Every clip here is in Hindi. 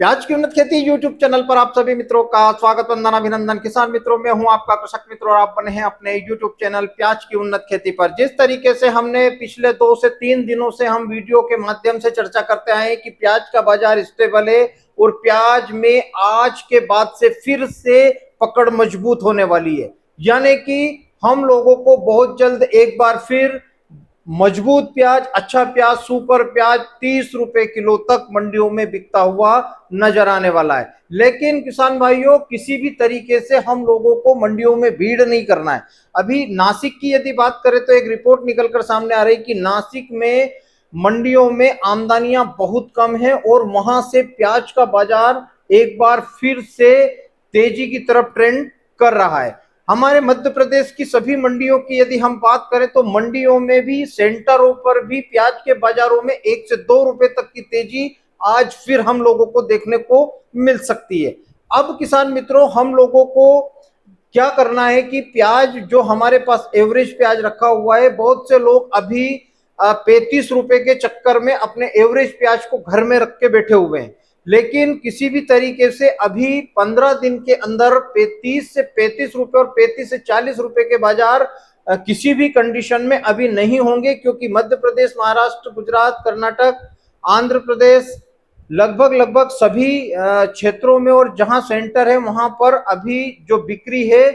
प्याज की उन्नत खेती यूट्यूब चैनल पर आप सभी मित्रों का स्वागत वंदन अभिनंदन। किसान मित्रों, मैं हूं आपका कृषक मित्र और आप बने हैं अपने यूट्यूब चैनल प्याज की उन्नत खेती पर। जिस तरीके से हमने पिछले 2 से 3 दिनों से हम वीडियो के माध्यम से चर्चा करते आए कि प्याज का बाजार स्टेबल है और प्याज में आज के बाद से फिर से पकड़ मजबूत होने वाली है, यानी कि हम लोगों को बहुत जल्द एक बार फिर मजबूत प्याज, अच्छा प्याज, सुपर प्याज 30 रुपए किलो तक मंडियों में बिकता हुआ नजर आने वाला है। लेकिन किसान भाइयों, किसी भी तरीके से हम लोगों को मंडियों में भीड़ नहीं करना है। अभी नासिक की यदि बात करें तो एक रिपोर्ट निकलकर सामने आ रही कि नासिक में मंडियों में आमदनियां बहुत कम है और वहां से प्याज का बाजार एक बार फिर से तेजी की तरफ ट्रेंड कर रहा है। हमारे मध्य प्रदेश की सभी मंडियों की यदि हम बात करें तो मंडियों में भी, सेंटरों पर भी प्याज के बाजारों में 1 से 2 रुपए तक की तेजी आज फिर हम लोगों को देखने को मिल सकती है। अब किसान मित्रों, हम लोगों को क्या करना है कि प्याज जो हमारे पास एवरेज प्याज रखा हुआ है, बहुत से लोग अभी 35 रुपए के चक्कर में अपने एवरेज प्याज को घर में रख के बैठे हुए हैं। लेकिन किसी भी तरीके से अभी 15 दिन के अंदर 30 से 35 रुपए और 35 से 40 रुपए के बाजार किसी भी कंडीशन में अभी नहीं होंगे, क्योंकि मध्य प्रदेश, महाराष्ट्र, गुजरात, कर्नाटक, आंध्र प्रदेश, लगभग सभी क्षेत्रों में और जहां सेंटर है वहां पर अभी जो बिक्री है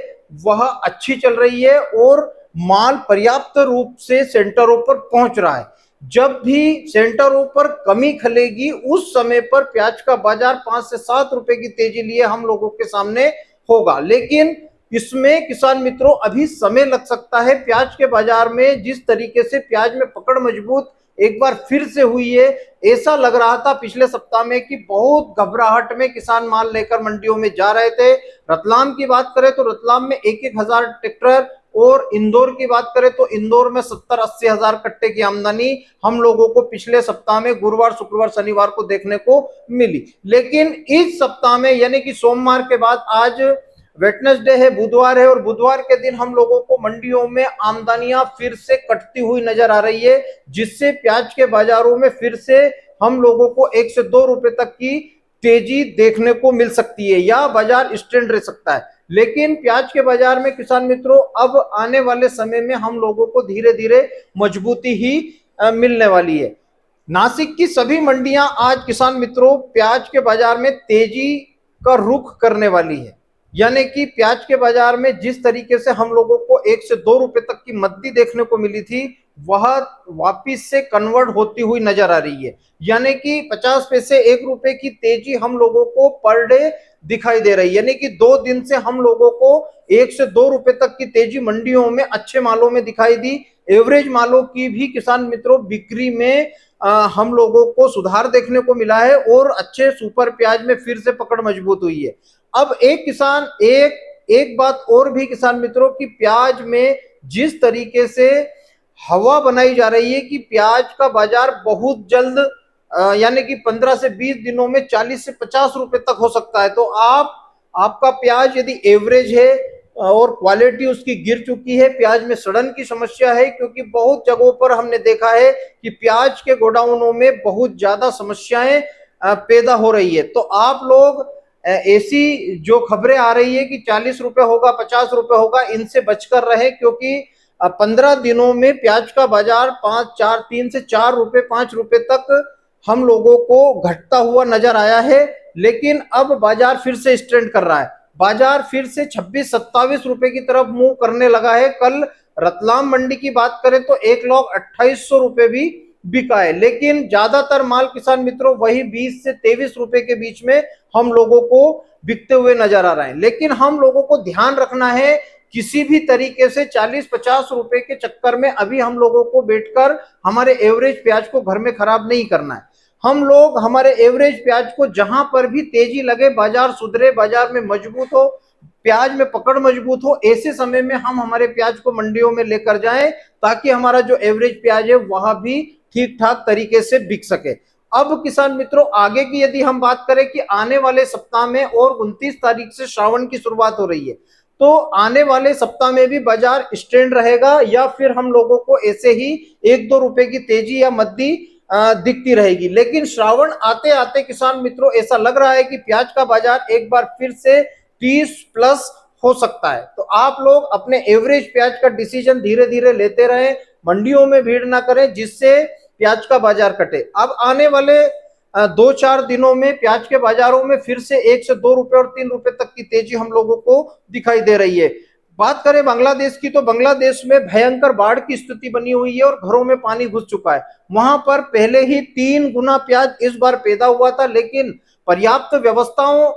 वह अच्छी चल रही है और माल पर्याप्त रूप से सेंटरों पर पहुंच रहा है। जब भी सेंटरों पर कमी खलेगी उस समय पर प्याज का बाजार 5 से 7 रुपए की तेजी लिए हम लोगों के सामने होगा। लेकिन इसमें किसान मित्रों अभी समय लग सकता है। प्याज के बाजार में जिस तरीके से प्याज में पकड़ मजबूत एक बार फिर से हुई है, ऐसा लग रहा था पिछले सप्ताह में कि बहुत घबराहट में किसान माल लेकर मंडियों में जा रहे थे। रतलाम की बात करें तो रतलाम में 1-1 हजार ट्रैक्टर और इंदौर की बात करें तो इंदौर में 70-80 हजार कट्टे की आमदनी हम लोगों को पिछले सप्ताह में गुरुवार, शुक्रवार, शनिवार को देखने को मिली। लेकिन इस सप्ताह में यानी कि सोमवार के बाद आज वेडनेसडे है, बुधवार है और बुधवार के दिन हम लोगों को मंडियों में आमदनियां फिर से कटती हुई नजर आ रही है, जिससे प्याज के बाजारों में फिर से हम लोगों को 1 से 2 रुपए तक की तेजी देखने को मिल सकती है या बाजार स्टैंड रह सकता है। लेकिन प्याज के बाजार में किसान मित्रों अब आने वाले समय में हम लोगों को धीरे धीरे मजबूती ही मिलने वाली है। नासिक की सभी मंडियां आज किसान मित्रों प्याज के बाजार में तेजी का रुख करने वाली है, यानी कि प्याज के बाजार में जिस तरीके से हम लोगों को 1 से 2 रुपए तक की मद्दी देखने को मिली थी वह वापिस से कन्वर्ट होती हुई नजर आ रही है, यानी कि 50 पैसे 1 रुपए की तेजी हम लोगों को पर डे दिखाई दे रही है। यानी कि 2 दिन से हम लोगों को 1 से 2 रुपए तक की तेजी मंडियों में अच्छे मालों में दिखाई दी। एवरेज मालों की भी किसान मित्रों बिक्री में हम लोगों को सुधार देखने को मिला है और अच्छे सुपर प्याज में फिर से पकड़ मजबूत हुई है। अब एक बात और भी किसान मित्रों की प्याज में जिस तरीके से हवा बनाई जा रही है कि प्याज का बाजार बहुत जल्द यानी कि 15 से 20 दिनों में 40 से 50 रुपए तक हो सकता है। तो आपका प्याज यदि एवरेज है और क्वालिटी उसकी गिर चुकी है, प्याज में सड़न की समस्या है, क्योंकि बहुत जगहों पर हमने देखा है कि प्याज के गोडाउनों में बहुत ज्यादा समस्याएं पैदा हो रही है। तो आप लोग ऐसी जो खबरें आ रही है कि 40 रुपए होगा, 50 रुपए होगा, इनसे बचकर रहे, क्योंकि 15 दिनों में प्याज का बाजार 3 से 4 रुपए, 5 रुपए तक हम लोगों को घटता हुआ नजर आया है। लेकिन अब बाजार फिर से स्ट्रेंड कर रहा है, बाजार फिर से 26-27 रुपए की तरफ मूव करने लगा है। कल रतलाम मंडी की बात करें तो 1,28,000 रुपए भी बिका है, लेकिन ज्यादातर माल किसान मित्रों वही 20 से 23 रुपए के बीच में हम लोगों को बिकते हुए नजर आ रहे हैं। लेकिन हम लोगों को ध्यान रखना है, किसी भी तरीके से 40-50 रुपए के चक्कर में अभी हम लोगों को बैठकर हमारे एवरेज प्याज को घर में खराब नहीं करना है। हम लोग हमारे एवरेज प्याज को जहां पर भी तेजी लगे, बाजार सुधरे, बाजार में मजबूत हो, प्याज में पकड़ मजबूत हो, ऐसे समय में हम हमारे प्याज को मंडियों में लेकर जाएं ताकि हमारा जो एवरेज प्याज है वह भी ठीक ठाक तरीके से बिक सके। अब किसान मित्रों आगे की यदि हम बात करें कि आने वाले सप्ताह में और 29 तारीख से श्रावण की शुरुआत हो रही है, तो आने वाले सप्ताह में भी बाजार स्टैंड रहेगा या फिर हम लोगों को ऐसे ही 1-2 रुपए की तेजी या मद्दी दिखती रहेगी। लेकिन श्रावण आते आते किसान मित्रों ऐसा लग रहा है कि प्याज का बाजार एक बार फिर से 30 प्लस हो सकता है। तो आप लोग अपने एवरेज प्याज का डिसीजन धीरे धीरे लेते रहें, मंडियों में भीड़ ना करें जिससे प्याज का बाजार कटे। अब आने वाले 2-4 दिनों में प्याज के बाजारों में फिर से 1 से 2 रुपए और 3 रुपए तक की तेजी हम लोगों को दिखाई दे रही है। बात करें बांग्लादेश की, तो बांग्लादेश में भयंकर बाढ़ की स्थिति बनी हुई है और घरों में पानी घुस चुका है। वहां पर पहले ही 3 गुना प्याज इस बार पैदा हुआ था, लेकिन पर्याप्त व्यवस्थाओं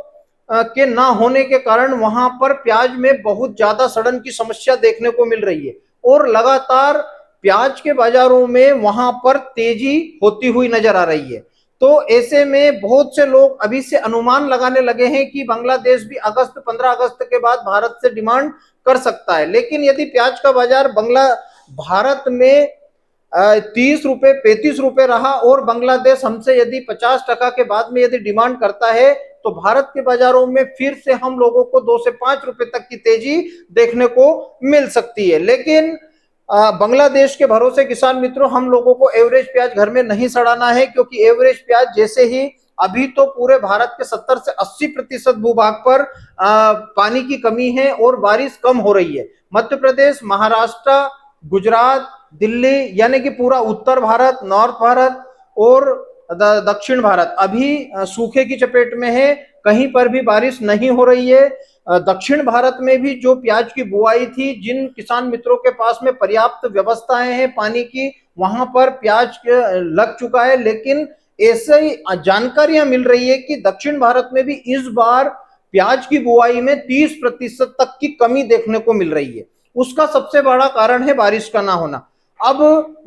के ना होने के कारण वहां पर प्याज में बहुत ज्यादा सड़न की समस्या देखने को मिल रही है और लगातार प्याज के बाजारों में वहां पर तेजी होती हुई नजर आ रही है। तो ऐसे में बहुत से लोग अभी से अनुमान लगाने लगे हैं कि बांग्लादेश भी 15 अगस्त के बाद भारत से डिमांड कर सकता है। लेकिन यदि प्याज का बाजार भारत में 30 रुपए 35 रुपए रहा और बांग्लादेश हमसे यदि 50% के बाद में यदि डिमांड करता है, तो भारत के बाजारों में फिर से हम लोगों को 2 से 5 रुपए तक की तेजी देखने को मिल सकती है। लेकिन बांग्लादेश के भरोसे किसान मित्रों हम लोगों को एवरेज प्याज घर में नहीं सड़ाना है, क्योंकि एवरेज प्याज जैसे ही अभी तो पूरे भारत के 70 से 80% भूभाग पर पानी की कमी है और बारिश कम हो रही है। मध्य प्रदेश, महाराष्ट्र, गुजरात, दिल्ली यानी कि पूरा उत्तर भारत, नॉर्थ भारत और दक्षिण भारत अभी सूखे की चपेट में है, कहीं पर भी बारिश नहीं हो रही है। दक्षिण भारत में भी जो प्याज की बुआई थी, जिन किसान मित्रों के पास में पर्याप्त व्यवस्थाएं हैं पानी की, वहां पर प्याज लग चुका है। लेकिन ऐसे ही जानकारियां मिल रही है कि दक्षिण भारत में भी इस बार प्याज की बुआई में 30% तक की कमी देखने को मिल रही है। उसका सबसे बड़ा कारण है बारिश का ना होना। अब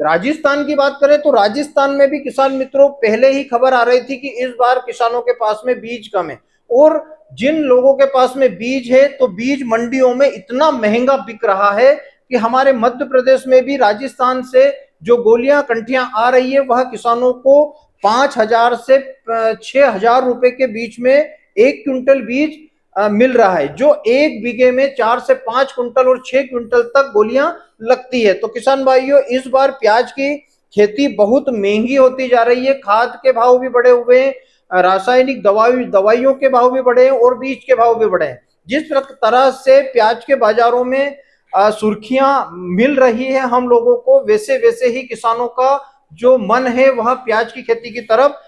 राजस्थान की बात करें तो राजस्थान में भी किसान मित्रों पहले ही खबर आ रही थी कि इस बार किसानों के पास में बीज कम है और जिन लोगों के पास में बीज है तो बीज मंडियों में इतना महंगा बिक रहा है कि हमारे मध्य प्रदेश में भी राजस्थान से जो गोलियां कंठियां आ रही है वह किसानों को 5,000 से 6,000 रुपए के बीच में 1 क्विंटल बीज मिल रहा है, जो 1 बीघे में 4 से 5 क्विंटल और 6 क्विंटल तक गोलियां लगती है। तो किसान भाइयों इस बार प्याज की खेती बहुत महंगी होती जा रही है। खाद के भाव भी बढ़े हुए हैं, रासायनिक दवाइयों के भाव भी बढ़े हैं और बीज के भाव भी बढ़े हैं। जिस तरह से प्याज के बाजारों में सुर्खियां मिल रही है हम लोगों को, वैसे वैसे ही किसानों का जो मन है वह प्याज की खेती की तरफ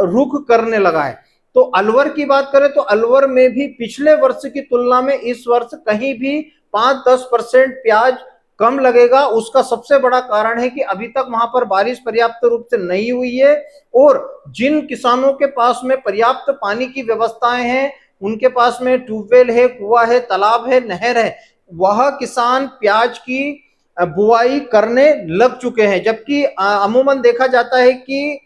रुख करने लगा है। तो अलवर की बात करें तो अलवर में भी पिछले वर्ष की तुलना में इस वर्ष कहीं भी 5-10% प्याज कम लगेगा। उसका सबसे बड़ा कारण है कि अभी तक वहां पर बारिश पर्याप्त रूप से नहीं हुई है और जिन किसानों के पास में पर्याप्त पानी की व्यवस्थाएं हैं, उनके पास में ट्यूबवेल है, कुआं है, तालाब है, नहर है, वह किसान प्याज की बुआई करने लग चुके हैं। जबकि अमूमन देखा जाता है कि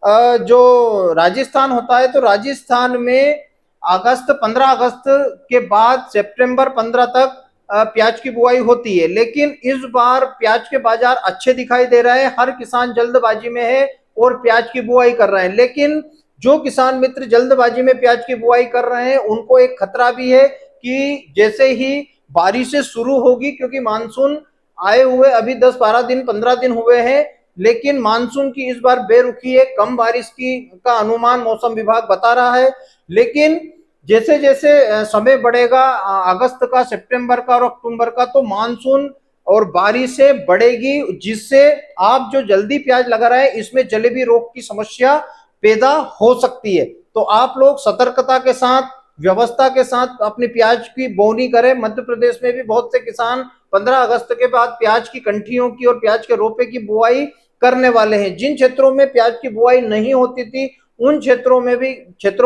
जो राजस्थान होता है तो राजस्थान में 15 अगस्त के बाद सितंबर 15 तक प्याज की बुआई होती है। लेकिन इस बार प्याज के बाजार अच्छे दिखाई दे रहे हैं, हर किसान जल्दबाजी में है और प्याज की बुआई कर रहे हैं। लेकिन जो किसान मित्र जल्दबाजी में प्याज की बुआई कर रहे हैं उनको एक खतरा भी है कि जैसे ही बारिशें शुरू होगी, क्योंकि मानसून आए हुए अभी 10-12 दिन 15 दिन हुए हैं, लेकिन मानसून की इस बार बेरुखी है, कम बारिश का अनुमान मौसम विभाग बता रहा है। लेकिन जैसे जैसे समय बढ़ेगा अगस्त का, सितंबर का और अक्टूबर का, तो मानसून और बारिशें बढ़ेगी, जिससे आप जो जल्दी प्याज लगा रहे हैं इसमें जलेबी रोग की समस्या पैदा हो सकती है। तो आप लोग सतर्कता के साथ, व्यवस्था के साथ अपनी प्याज की बोनी करें। मध्य प्रदेश में भी बहुत से किसान 15 अगस्त के बाद प्याज की कंठियों की और प्याज के रोपे की बुआई करने वाले हैं। जिन क्षेत्रों में प्याज की बुआई नहीं होती थी उन क्षेत्रों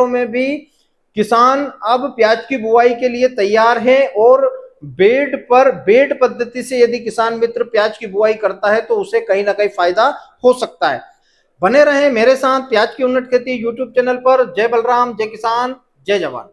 में भी किसान अब प्याज की बुआई के लिए तैयार हैं और बेड पद्धति से यदि किसान मित्र प्याज की बुआई करता है तो उसे कहीं ना कहीं फायदा हो सकता है। बने रहें मेरे साथ प्याज की उन्नत खेती यूट्यूब चैनल पर। जय बलराम, जय किसान, जय जवान।